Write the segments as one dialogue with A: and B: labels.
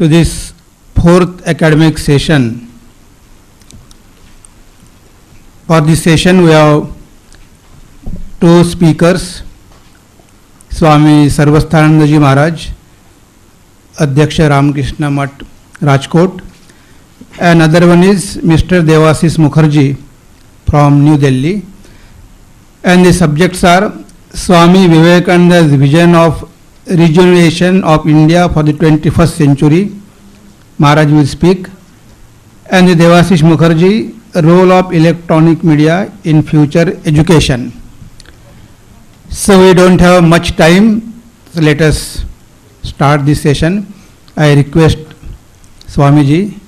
A: to this fourth academic session. For this session we have two speakers, Swami Sarvasthanandaji Maharaj, Adhyaksha Ramakrishna Math, Rajkot, and another one is Mr. Devasis Mukherjee from New Delhi. And the subjects are Swami Vivekananda's vision of rejuvenation of India for the 21st century. Maharaj will speak. And the Devasis Mukherjee, role of electronic media in future education. So we don't have much time, so let us start this session. I request Swamiji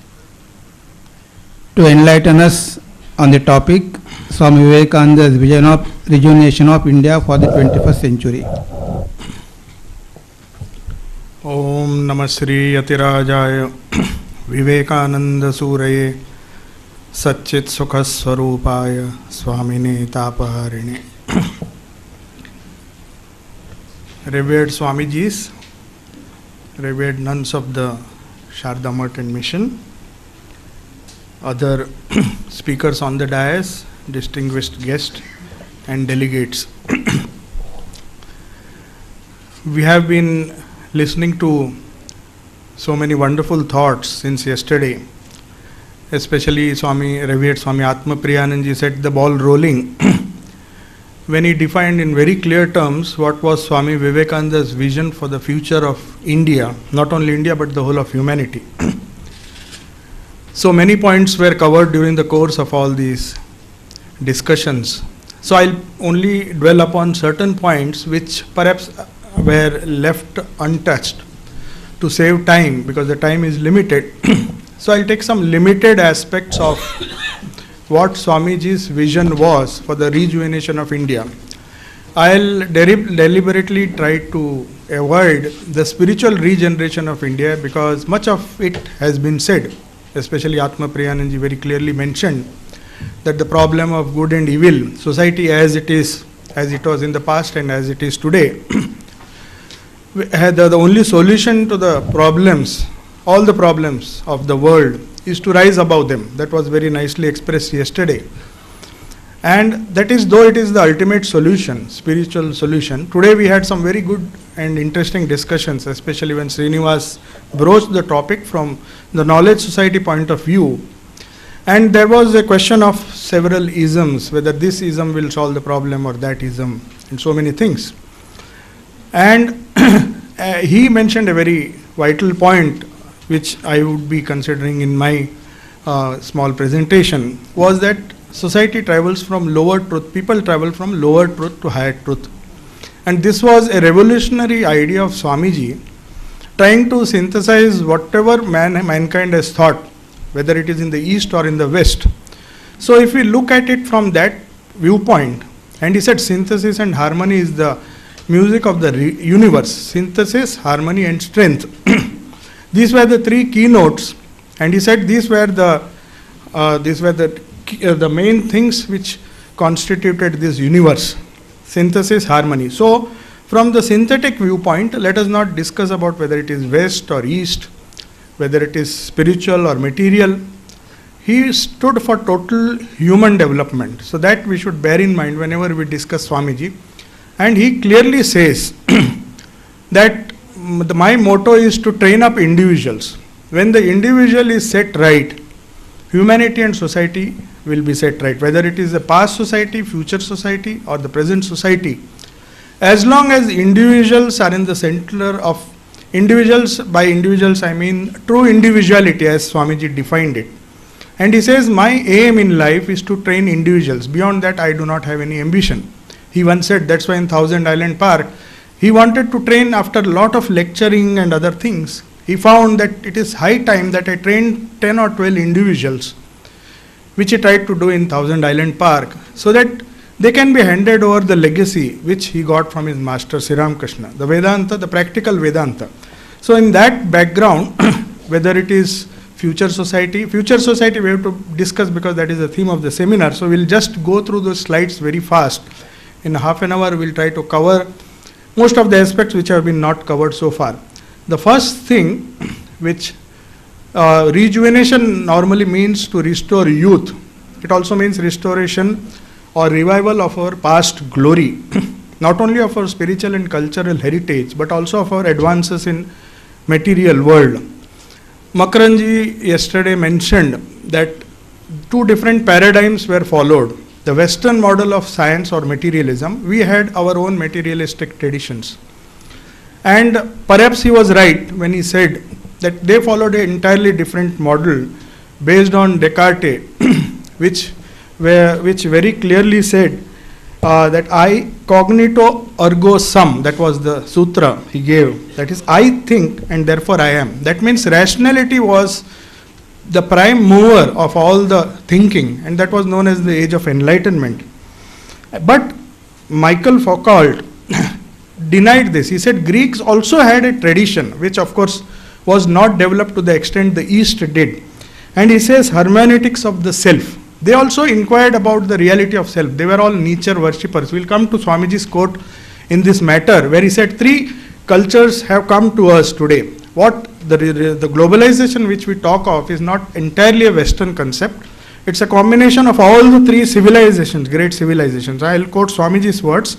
A: to enlighten us on the topic Swami Vivekananda's vision of rejuvenation of India for the 21st century.
B: Om Namah Shri Yatirajaya Vivekananda Suraye Satchit Sukha Swarupaya Swamine Tapaharine. Revered Swamijis, revered nuns of the Sharda Math and Mission, other speakers on the dais, distinguished guests and delegates. We have been listening to so many wonderful thoughts since yesterday, especially revered Swami Atma Priyananji set the ball rolling when he defined in very clear terms what was Swami Vivekananda's vision for the future of India, not only India but the whole of humanity. So many points were covered during the course of all these discussions. So I'll only dwell upon certain points which perhaps were left untouched to save time because the time is limited. So I'll take some limited aspects of what Swamiji's vision was for the rejuvenation of India. I'll deliberately try to avoid the spiritual regeneration of India because much of it has been said, especially Atma Priyananji very clearly mentioned that the problem of good and evil, society as it is, as it was in the past and as it is today, the only solution to the problems, all the problems of the world is to rise above them. That was very nicely expressed yesterday. And that is, though it is the ultimate solution, spiritual solution, today we had some very good and interesting discussions, especially when Srinivas broached the topic from the knowledge society point of view. And there was a question of several isms, whether this ism will solve the problem or that ism, and so many things. And he mentioned a very vital point which I would be considering in my small presentation, was that society travels from lower truth, people travel from lower truth to higher truth. And this was a revolutionary idea of Swamiji, trying to synthesize whatever mankind has thought, whether it is in the east or in the west. So if we look at it from that viewpoint, and he said synthesis and harmony is the music of the universe, synthesis, harmony and strength. These were the three keynotes, and he said these were the main things which constituted this universe: synthesis, harmony. So, from the synthetic viewpoint, let us not discuss about whether it is west or east, whether it is spiritual or material. He stood for total human development. So that we should bear in mind whenever we discuss Swamiji. And he clearly says that my motto is to train up individuals. When the individual is set right, humanity and society will be set right. Whether it is the past society, future society, or the present society, as long as individuals are in the center of individuals, by individuals I mean true individuality as Swamiji defined it. And he says, my aim in life is to train individuals. Beyond that, I do not have any ambition. He once said, that's why in Thousand Island Park, he wanted to train after a lot of lecturing and other things. He found that it is high time that I trained 10 or 12 individuals, which he tried to do in Thousand Island Park, so that they can be handed over the legacy which he got from his master Sri Ramakrishna, the Vedanta, the practical Vedanta. So in that background, whether it is future society we have to discuss because that is the theme of the seminar. So we'll just go through those slides very fast. In half an hour, we'll try to cover most of the aspects which have been not covered so far. The first thing which rejuvenation normally means to restore youth. It also means restoration or revival of our past glory, not only of our spiritual and cultural heritage, but also of our advances in material world. Makaranji yesterday mentioned that two different paradigms were followed. The Western model of science or materialism, we had our own materialistic traditions. And perhaps he was right when he said that they followed an entirely different model based on Descartes, which very clearly said that I cognito ergo sum, that was the sutra he gave. That is, I think and therefore I am. That means rationality was the prime mover of all the thinking, and that was known as the age of enlightenment. But Michael Foucault denied this. He said Greeks also had a tradition, which of course was not developed to the extent the East did. And he says hermeneutics of the self. They also inquired about the reality of self. They were all nature worshippers. We'll come to Swamiji's quote in this matter, where he said 3 cultures have come to us today. What the globalization which we talk of is not entirely a Western concept. It's a combination of all the 3 civilizations, great civilizations. I'll quote Swamiji's words.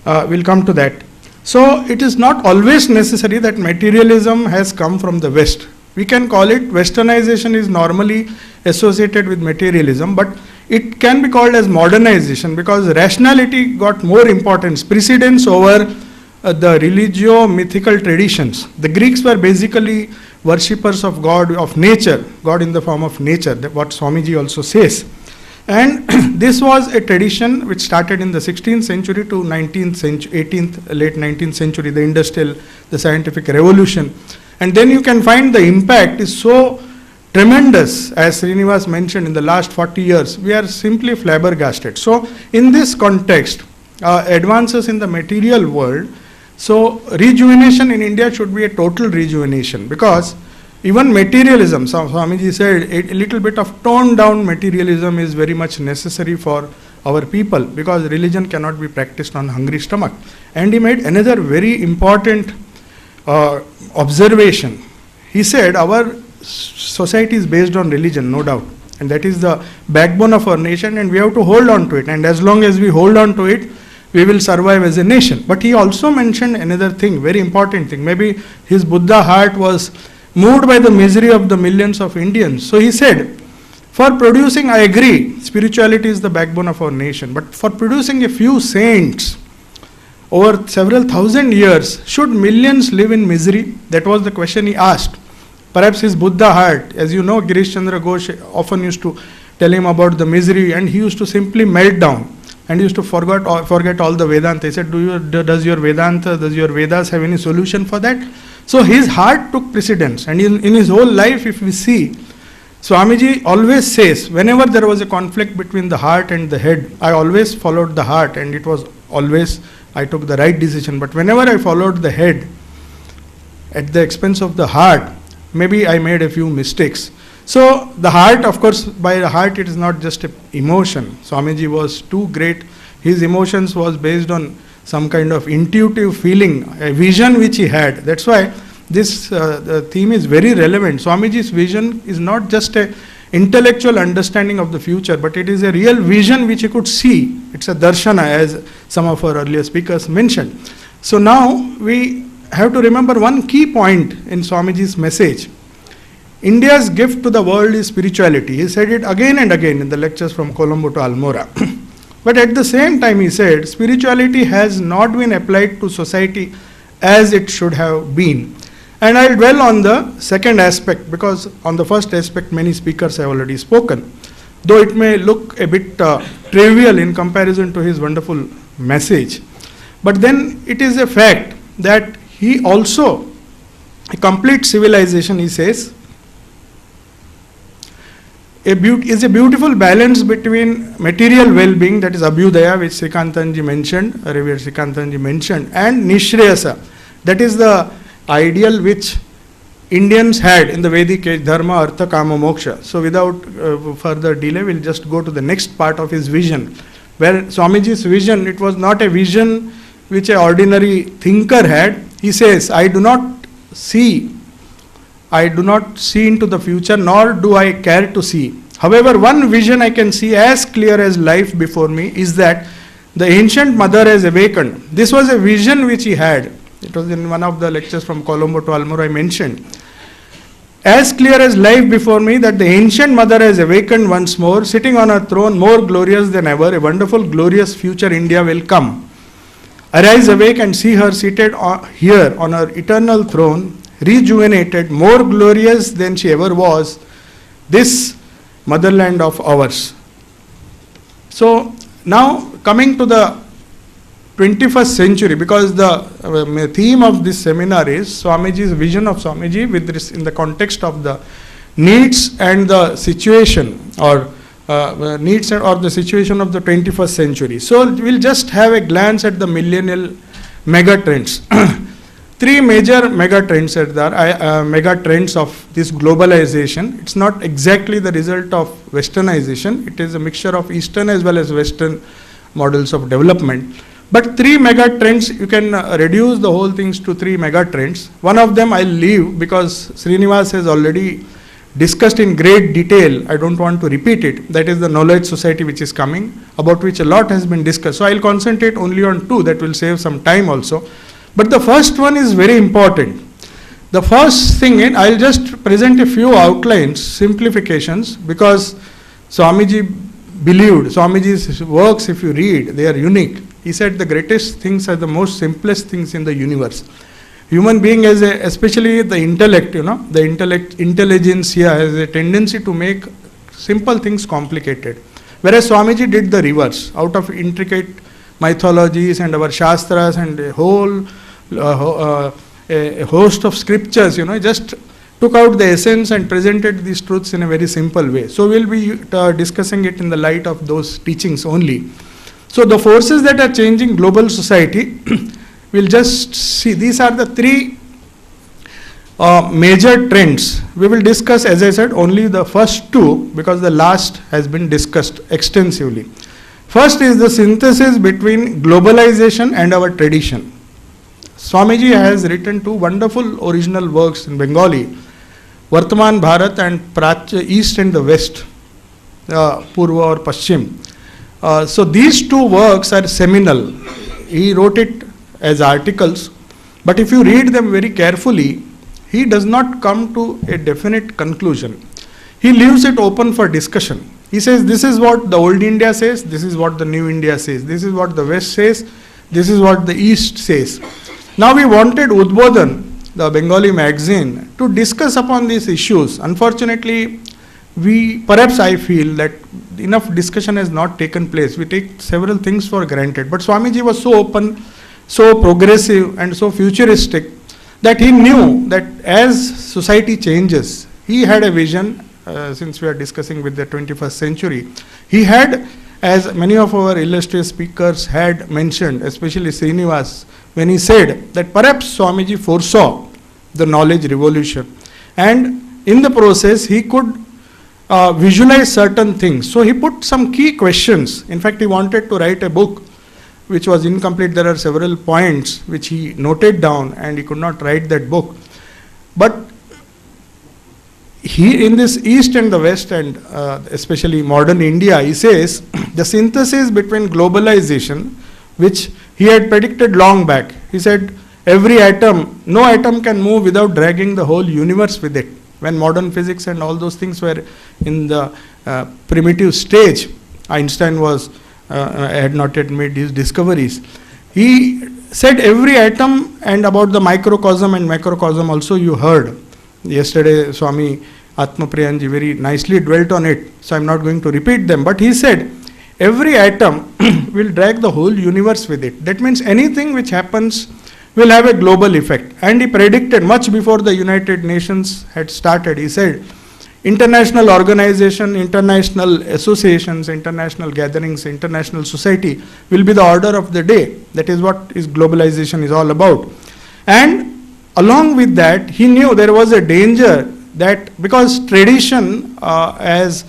B: We'll come to that. So it is not always necessary that materialism has come from the West. We can call it westernization is normally associated with materialism, but it can be called as modernization because rationality got more importance, precedence over the religio-mythical traditions. The Greeks were basically worshippers of God, of nature, God in the form of nature, what Swamiji also says. And this was a tradition which started in the 16th century to 19th century, 18th, late 19th century, the industrial, the scientific revolution. And then you can find the impact is so tremendous, as Srinivas mentioned, in the last 40 years. We are simply flabbergasted. So in this context, advances in the material world, so rejuvenation in India should be a total rejuvenation, because even materialism, Swamiji said, a little bit of toned down materialism is very much necessary for our people, because religion cannot be practiced on hungry stomach. And he made another very important observation. He said our society is based on religion, no doubt, and that is the backbone of our nation, and we have to hold on to it, and as long as we hold on to it, we will survive as a nation. But he also mentioned another thing, very important thing. Maybe his Buddha heart was moved by the misery of the millions of Indians. So he said, for producing, I agree, spirituality is the backbone of our nation, but for producing a few saints over several thousand years, should millions live in misery? That was the question he asked. Perhaps his Buddha heart, as you know, Girish Chandra Ghosh often used to tell him about the misery, and he used to simply melt down. And he used to forget all the Vedanta. He said, does your Vedas have any solution for that? So his heart took precedence. And in his whole life, if we see, Swamiji always says, whenever there was a conflict between the heart and the head, I always followed the heart, and it was always, I took the right decision. But whenever I followed the head, at the expense of the heart, maybe I made a few mistakes. So the heart, of course, by the heart it is not just an emotion. Swamiji was too great. His emotions was based on some kind of intuitive feeling, a vision which he had. That's why this theme is very relevant. Swamiji's vision is not just an intellectual understanding of the future, but it is a real vision which he could see. It's a darshana, as some of our earlier speakers mentioned. So now we have to remember one key point in Swamiji's message. India's gift to the world is spirituality. He said it again and again in the lectures from Colombo to Almora. But at the same time, he said, spirituality has not been applied to society as it should have been. And I'll dwell on the second aspect, because on the first aspect, many speakers have already spoken. Though it may look a bit trivial in comparison to his wonderful message. But then it is a fact that he also, a complete civilization, he says, is a beautiful balance between material well-being, that is Abhyudaya, which Srikantanji mentioned, Revered Srikantanji mentioned, and Nishreyasa, that is the ideal which Indians had in the Vedic age, Dharma, Artha, Kama, Moksha. So without further delay, we'll just go to the next part of his vision, where Swamiji's vision, it was not a vision which an ordinary thinker had. He says, I do not see I do not see into the future, nor do I care to see. However, one vision I can see as clear as life before me is that the ancient mother has awakened. This was a vision which he had. It was in one of the lectures from Colombo to Almora I mentioned. As clear as life before me that the ancient mother has awakened once more, sitting on her throne more glorious than ever, a wonderful glorious future India will come. Arise awake and see her seated here on her eternal throne, rejuvenated, more glorious than she ever was, this motherland of ours. So now coming to the 21st century, because the theme of this seminar is Swamiji's vision of Swamiji with this in the context of the needs and the situation or the situation of the 21st century. So we'll just have a glance at the millennial mega trends. Three major mega trends are there, mega trends of this globalization. It's not exactly the result of westernization. It is a mixture of Eastern as well as Western models of development. But three mega trends, you can reduce the whole things to three mega trends. One of them I'll leave because Srinivas has already discussed in great detail. I don't want to repeat it. That is the knowledge society which is coming, about which a lot has been discussed. So I'll concentrate only on two. That will save some time also. But the first one is very important. The first thing, I'll just present a few outlines, simplifications, because Swamiji believed, Swamiji's works, if you read, they are unique. He said the greatest things are the most simplest things in the universe. Human being, especially the intellect, the intelligence here has a tendency to make simple things complicated. Whereas Swamiji did the reverse. Out of intricate mythologies and our shastras and a whole a host of scriptures, just took out the essence and presented these truths in a very simple way. So we'll be discussing it in the light of those teachings only. So the forces that are changing global society, we'll just see. These are the three major trends. We will discuss, as I said, only the first two because the last has been discussed extensively. First is the synthesis between globalization and our tradition. Swamiji has written two wonderful original works in Bengali, Vartaman Bharat and Prachya, East and the West, Purva or Paschim. So these two works are seminal. He wrote it as articles, but if you read them very carefully, he does not come to a definite conclusion. He leaves it open for discussion. He says, this is what the old India says, this is what the new India says, this is what the West says, this is what the East says. Now we wanted Udbodhan, the Bengali magazine, to discuss upon these issues. Unfortunately, perhaps I feel that enough discussion has not taken place. We take several things for granted. But Swamiji was so open, so progressive and so futuristic that he knew that as society changes, he had a vision, since we are discussing with the 21st century, he had, as many of our illustrious speakers had mentioned, especially Srinivas, when he said that perhaps Swamiji foresaw the knowledge revolution. And in the process, he could visualize certain things. So he put some key questions. In fact, he wanted to write a book which was incomplete. There are several points which he noted down and he could not write that book. But he, in this East and the West and especially modern India, he says the synthesis between globalization, which he had predicted long back. He said every atom, no atom can move without dragging the whole universe with it. When modern physics and all those things were in the primitive stage, Einstein had not yet made his discoveries. He said every atom, and about the microcosm and macrocosm also you heard. Yesterday Swami Atmapriyanji very nicely dwelt on it, so I'm not going to repeat them. But he said every atom will drag the whole universe with it. That means anything which happens will have a global effect. And he predicted much before the United Nations had started. He said international organization, international associations, international gatherings, international society will be the order of the day. That is what globalization is all about. And along with that, he knew there was a danger that because tradition, as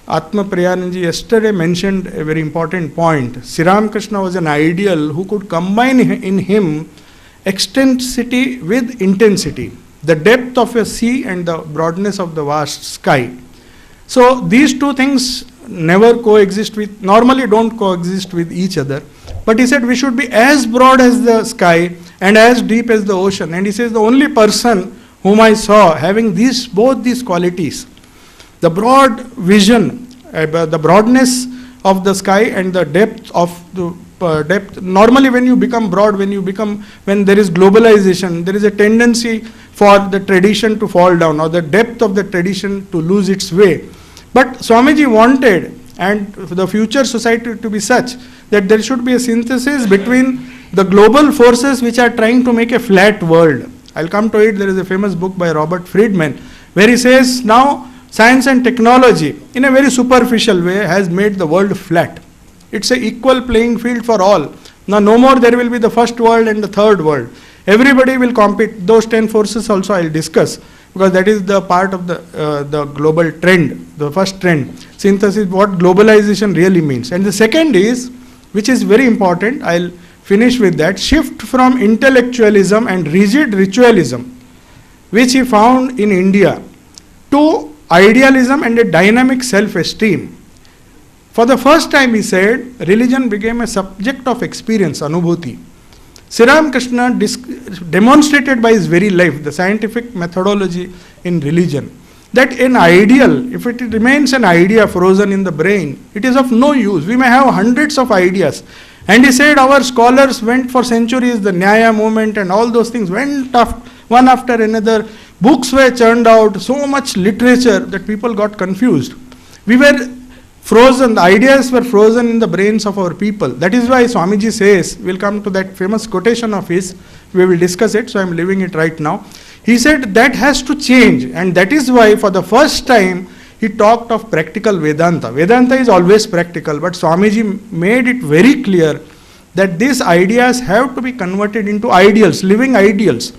B: Atma Priyananji yesterday mentioned a very important point, Sri Ramakrishna was an ideal who could combine in him extensity with intensity. the depth of a sea and the broadness of the vast sky. So these two things never coexist with, normally don't coexist with each other. But he said we should be as broad as the sky and as deep as the ocean. And he says the only person whom I saw having both these qualities, the broad vision, the broadness of the sky and the depth of the depth. Normally when you become broad, when there is globalization, there is a tendency for the tradition to fall down or the depth of the tradition to lose its way. But Swamiji wanted, and the future society to be such, that there should be a synthesis between the global forces which are trying to make a flat world. I'll come to it. There is a famous book by Robert Friedman where he says now science and technology in a very superficial way has made the world flat. It's an equal playing field for all. Now no more there will be the first world and the third world. Everybody will compete. Those 10 forces also I'll discuss, because that is the part of the global trend, the first trend. Synthesis, what globalization really means. And the second is, which is very important, I'll finish with that, shift from intellectualism and rigid ritualism, which he found in India, to idealism and a dynamic self-esteem. For the first time, he said, religion became a subject of experience, anubhuti. Sri Ramakrishna demonstrated by his very life the scientific methodology in religion, that an ideal, if it remains an idea frozen in the brain, it is of no use. We may have hundreds of ideas. And he said our scholars went for centuries, the Nyaya movement and all those things went one after another. Books were churned out, so much literature that people got confused. We were frozen, the ideas were frozen in the brains of our people. That is why Swamiji says, we'll come to that famous quotation of his, we will discuss it, so I'm leaving it right now. He said that has to change, and that is why for the first time he talked of practical Vedanta. Vedanta is always practical, but Swamiji made it very clear that these ideas have to be converted into ideals, living ideals.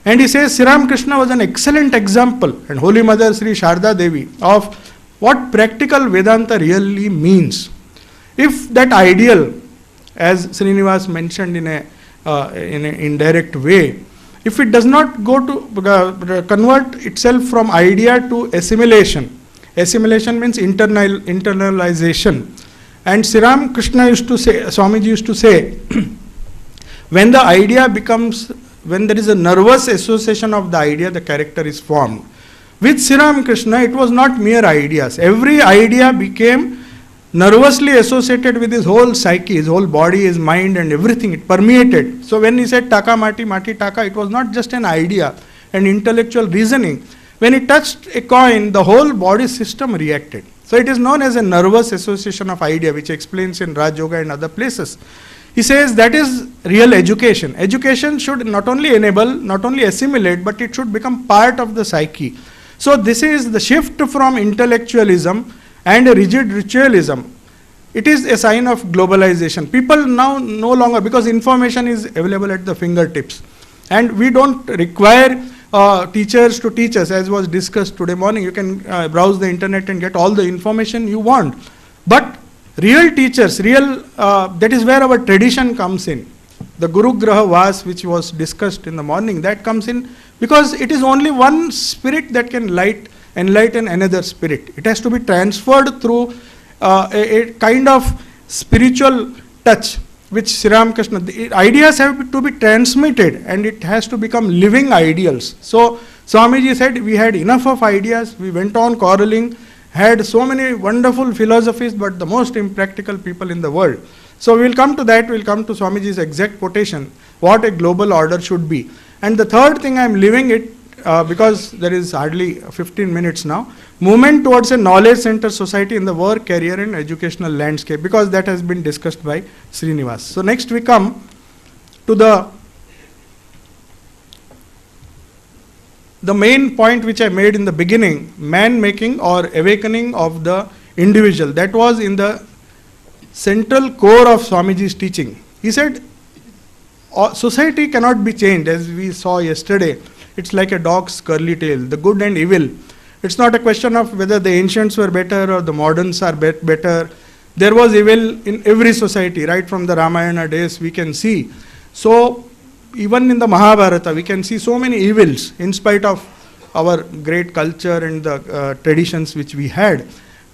B: And he says Sri Ramakrishna was an excellent example, and Holy Mother Sri Sharda Devi, of what practical Vedanta really means. If that ideal, as Srinivas mentioned in an indirect way, if it does not go to convert itself from idea to assimilation, assimilation means internalization. And Sri Ramakrishna used to say, Swamiji used to say, when the idea becomes, when there is a nervous association of the idea, the character is formed. With Sri Ramakrishna, it was not mere ideas. Every idea became nervously associated with his whole psyche, his whole body, his mind and everything. It permeated. So when he said taka mati, mati taka, it was not just an idea, an intellectual reasoning. When he touched a coin, the whole body system reacted. So it is known as a nervous association of idea, which explains in Raj Yoga and other places. He says that is real education. Education should not only enable, not only assimilate, but it should become part of the psyche. So this is the shift from intellectualism and a rigid ritualism. It is a sign of globalization. People now no longer, because information is available at the fingertips, and we don't require teachers to teach us, as was discussed today morning. You can browse the internet and get all the information you want. But real teachers, that is where our tradition comes in. The Guru Graha Vas, which was discussed in the morning, that comes in because it is only one spirit that can enlighten another spirit. It has to be transferred through a kind of spiritual touch, which Sri Ramakrishna, the ideas have to be transmitted and it has to become living ideals. So Swamiji said we had enough of ideas, we went on quarreling, had so many wonderful philosophies, but the most impractical people in the world. So we will come to that, we will come to Swamiji's exact quotation, what a global order should be. And the third thing I am leaving it, because there is hardly 15 minutes now, movement towards a knowledge-centered society in the work, career and educational landscape, because that has been discussed by Srinivas. So next we come to the main point which I made in the beginning, man-making or awakening of the individual. That was in the central core of Swamiji's teaching. He said, society cannot be changed, as we saw yesterday. It's like a dog's curly tail, the good and evil. It's not a question of whether the ancients were better or the moderns are better. There was evil in every society, right from the Ramayana days we can see. So even in the Mahabharata, we can see so many evils in spite of our great culture and the traditions which we had.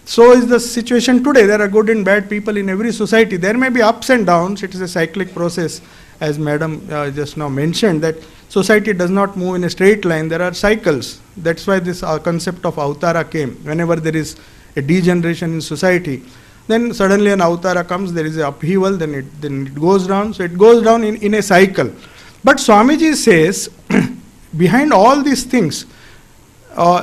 B: So is the situation today. There are good and bad people in every society. There may be ups and downs. It is a cyclic process, as Madam just now mentioned, that society does not move in a straight line. There are cycles. That's why this concept of avtara came. Whenever there is a degeneration in society, then suddenly an avtara comes, there is an upheaval, then it goes down. So it goes down in a cycle. But Swamiji says, behind all these things,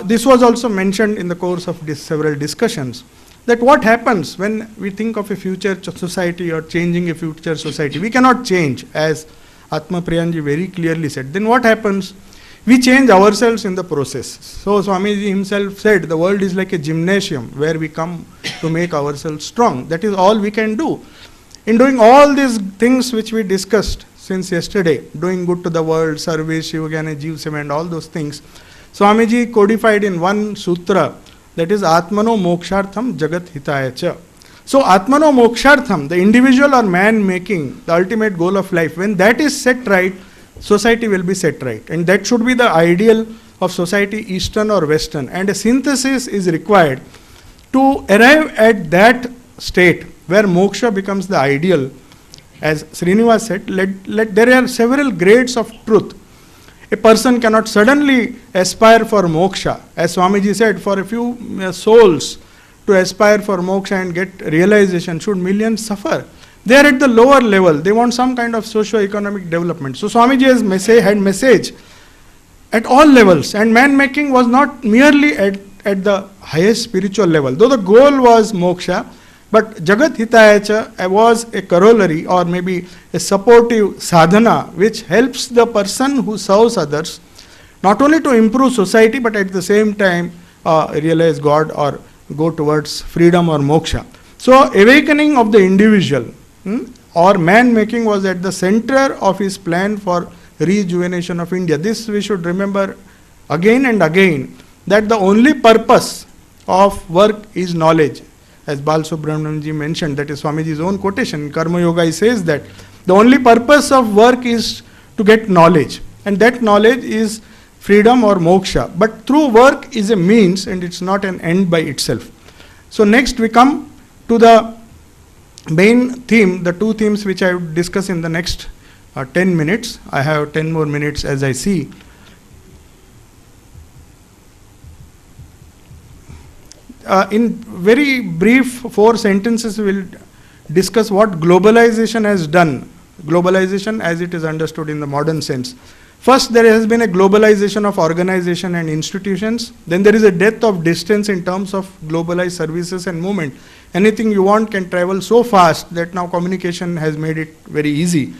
B: this was also mentioned in the course of several discussions, that what happens when we think of a future society or changing a future society. We cannot change, as Atma Priyanji very clearly said. Then what happens? We change ourselves in the process. So Swamiji himself said, the world is like a gymnasium where we come to make ourselves strong. That is all we can do. In doing all these things which we discussed since yesterday, doing good to the world, Sarve Shivagana Jeev Seva and all those things, Swamiji codified in one sutra, that is Atmano Mokshartham Jagat Hitaya Cha. So Atmano Mokshartham, the individual or man making, the ultimate goal of life, when that is set right, society will be set right. And that should be the ideal of society, Eastern or Western. And a synthesis is required to arrive at that state where moksha becomes the ideal. As Srinivas said, there are several grades of truth. A person cannot suddenly aspire for moksha. As Swamiji said, for a few souls to aspire for moksha and get realization, should millions suffer? They are at the lower level. They want some kind of socio-economic development. So Swamiji had message at all levels. And man-making was not merely at the highest spiritual level. Though the goal was moksha, but Jagat Hitayacha was a corollary or maybe a supportive sadhana which helps the person who serves others not only to improve society but at the same time realize God or go towards freedom or moksha. So awakening of the individual or man making was at the center of his plan for rejuvenation of India. This we should remember again and again, that the only purpose of work is knowledge. As Balasubramanianji mentioned, that is Swamiji's own quotation. In Karma Yoga he says that the only purpose of work is to get knowledge, and that knowledge is freedom or moksha. But through work is a means and it's not an end by itself. So next we come to the main theme, the two themes which I would discuss in the next 10 minutes. I have 10 more minutes as I see. In very brief 4 sentences, we will discuss what globalization has done. Globalization as it is understood in the modern sense. First, there has been a globalization of organization and institutions. Then there is a death of distance in terms of globalized services and movement. Anything you want can travel so fast that now communication has made it very easy.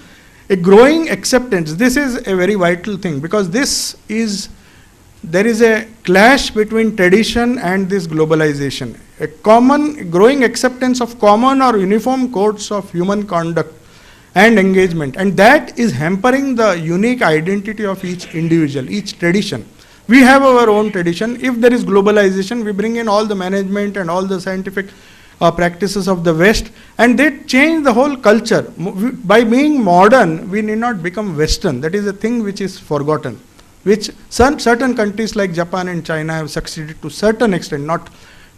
B: A growing acceptance. This is a very vital thing, because there is a clash between tradition and this globalization. A common growing acceptance of common or uniform codes of human conduct and engagement, and that is hampering the unique identity of each individual, each tradition. We have our own tradition. If there is globalization, we bring in all the management and all the scientific practices of the West, and they change the whole culture. By being modern, we need not become Western. That is a thing which is forgotten, which certain countries like Japan and China have succeeded to certain extent, not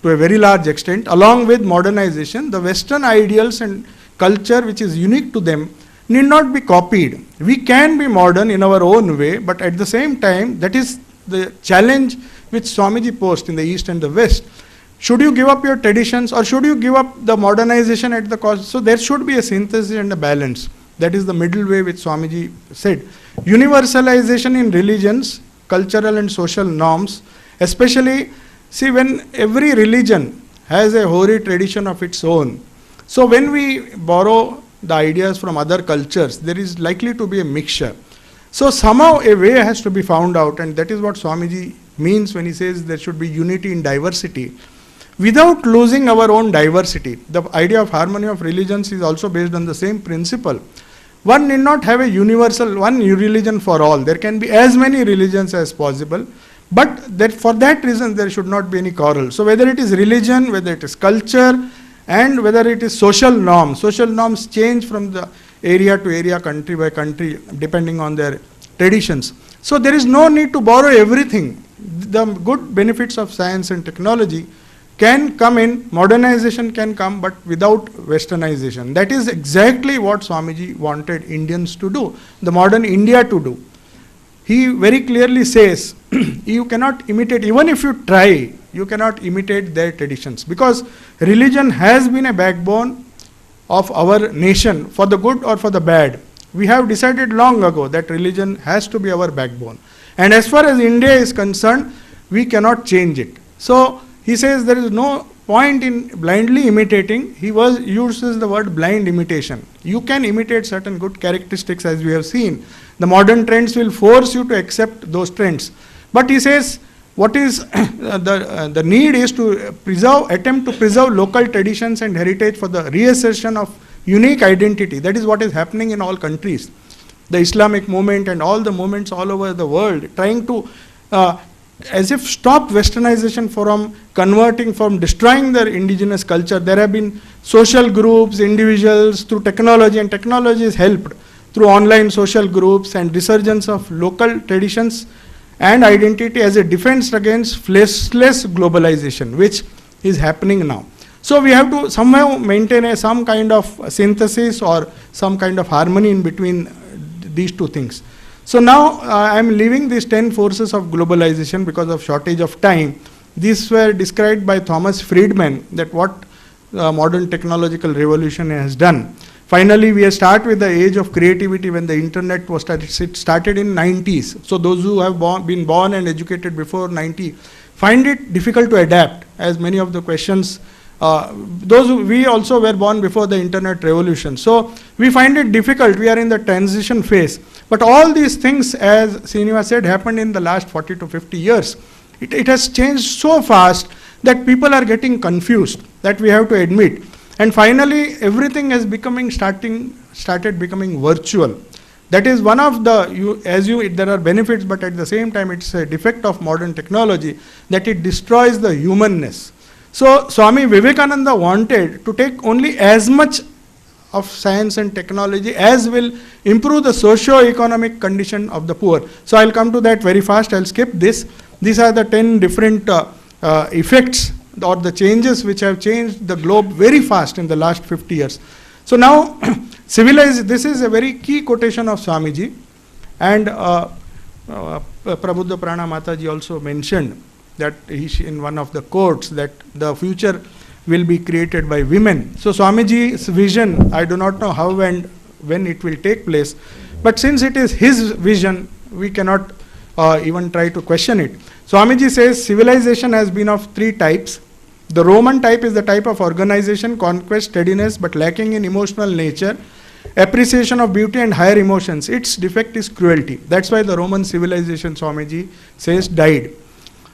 B: to a very large extent. Along with modernization, the Western ideals and culture which is unique to them need not be copied. We can be modern in our own way, but at the same time, that is the challenge which Swamiji posed in the East and the West. Should you give up your traditions, or should you give up the modernization at the cost? So there should be a synthesis and a balance. That is the middle way which Swamiji said. Universalization in religions, cultural and social norms, especially, see, when every religion has a hoary tradition of its own. So when we borrow the ideas from other cultures, there is likely to be a mixture. So somehow a way has to be found out, and that is what Swamiji means when he says there should be unity in diversity, without losing our own diversity. The idea of harmony of religions is also based on the same principle. One need not have a universal, one religion for all. There can be as many religions as possible, but that for that reason there should not be any quarrel. So whether it is religion, whether it is culture, and whether it is social norms change from the area to area, country by country, depending on their traditions. So there is no need to borrow everything. The good benefits of science and technology can come in, modernization can come, but without westernization. That is exactly what Swamiji wanted Indians to do, the modern India to do. He very clearly says, you cannot imitate, even if you try, you cannot imitate their traditions, because religion has been a backbone of our nation, for the good or for the bad. We have decided long ago that religion has to be our backbone. And as far as India is concerned, we cannot change it. So he says there is no point in blindly imitating. He uses the word blind imitation. You can imitate certain good characteristics, as we have seen. The modern trends will force you to accept those trends. But he says, what is the need is to attempt to preserve local traditions and heritage for the reassertion of unique identity. That is what is happening in all countries. The Islamic movement and all the movements all over the world trying to as if stop westernization from converting, from destroying their indigenous culture. There have been social groups, individuals, through technology, and technology has helped through online social groups and resurgence of local traditions and identity as a defense against fleshless globalization, which is happening now. So we have to somehow maintain some kind of synthesis or some kind of harmony in between these two things. So now I am leaving these 10 forces of globalization because of shortage of time. These were described by Thomas Friedman, that what modern technological revolution has done. Finally, we start with the age of creativity when the internet was started. It started in 90s. So those who have been born and educated before 90 find it difficult to adapt, as many of the questions. We also were born before the internet revolution. So we find it difficult. We are in the transition phase. But all these things, as Srinivas said, happened in the last 40 to 50 years. It has changed so fast that people are getting confused, that we have to admit. And finally, everything is started becoming virtual. That is one of the, there are benefits, but at the same time it's a defect of modern technology, that it destroys the humanness. So Swami Vivekananda wanted to take only as much of science and technology as will improve the socio-economic condition of the poor. So I'll come to that very fast. I'll skip this. These are the 10 different effects or the changes which have changed the globe very fast in the last 50 years. So now, this is a very key quotation of Swamiji, and Prabuddha Prana Mataji also mentioned that in one of the quotes that the future will be created by women. So Swamiji's vision, I do not know how and when it will take place, but since it is his vision, we cannot even try to question it. Swamiji says civilization has been of 3 types. The Roman type is the type of organization, conquest, steadiness, but lacking in emotional nature, appreciation of beauty and higher emotions. Its defect is cruelty. That's why the Roman civilization, Swamiji says, died.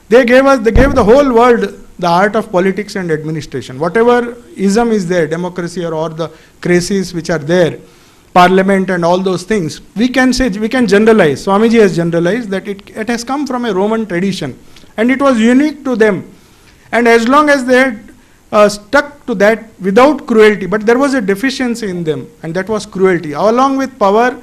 B: They gave the whole world the art of politics and administration. Whatever ism is there, democracy or the crises which are there, parliament and all those things, we can generalize. Swamiji has generalized that it has come from a Roman tradition and it was unique to them. And as long as they had stuck to that without cruelty, but there was a deficiency in them, and that was cruelty. Along with power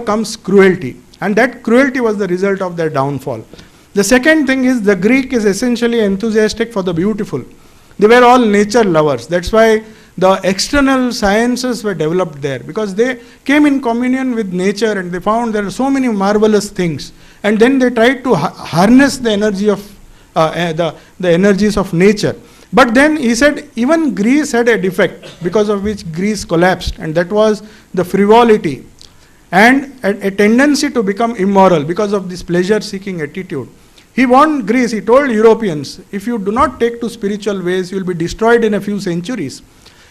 B: comes cruelty, and that cruelty was the result of their downfall. The second thing is the Greek is essentially enthusiastic for the beautiful. They were all nature lovers. That's why the external sciences were developed there, because they came in communion with nature and they found there are so many marvelous things. And then they tried to harness the energy of the energies of nature. But then he said even Greece had a defect because of which Greece collapsed, and that was the frivolity and a tendency to become immoral because of this pleasure-seeking attitude. He warned Greece, he told Europeans, if you do not take to spiritual ways, you will be destroyed in a few centuries.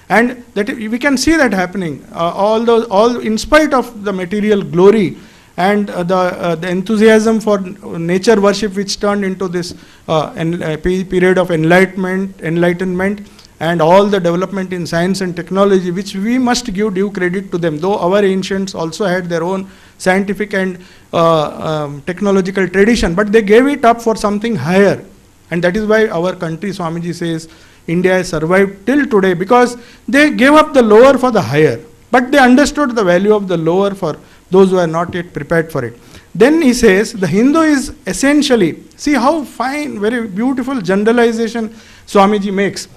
B: And that we can see that happening, all in spite of the material glory and the enthusiasm for nature worship, which turned into this period of enlightenment and all the development in science and technology, which we must give due credit to them, though our ancients also had their own scientific and technological tradition, but they gave it up for something higher. And that is why our country, Swamiji says, India has survived till today, because they gave up the lower for the higher. but they understood the value of the lower for those who are not yet prepared for it. Then he says the Hindu is essentially, see how fine, very beautiful generalization Swamiji makes.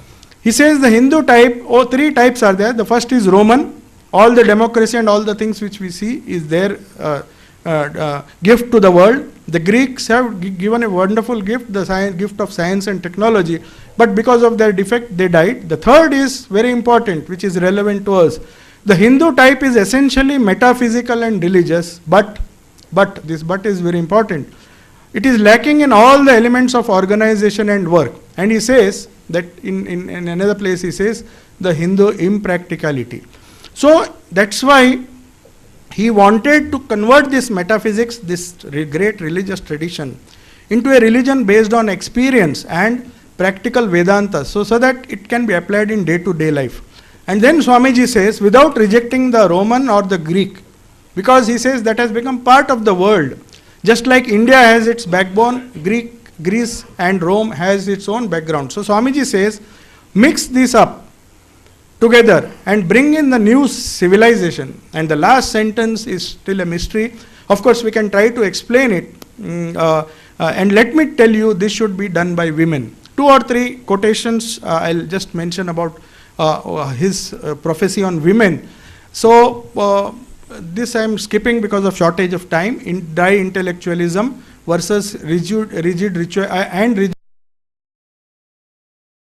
B: He says the Hindu type, three types are there. The first is Roman, all the democracy and all the things which we see is their gift to the world. The Greeks have given a wonderful gift, the gift of science and technology, but because of their defect they died. The third is very important, which is relevant to us. The Hindu type is essentially metaphysical and religious, but this but is very important. It is lacking in all the elements of organization and work. And he says that in another place he says the Hindu impracticality. So that's why he wanted to convert this metaphysics, this great religious tradition, into a religion based on experience and practical Vedanta, so that it can be applied in day-to-day life. And then Swamiji says, without rejecting the Roman or the Greek, because he says that has become part of the world. Just like India has its backbone, Greece and Rome has its own background. So Swamiji says, mix this up together and bring in the new civilization. And the last sentence is still a mystery. Of course, we can try to explain it. And let me tell you, this should be done by women. 2 or 3 quotations I'll just mention about his prophecy on women. So this I am skipping because of shortage of time. In dry intellectualism versus rigid ritual and rigid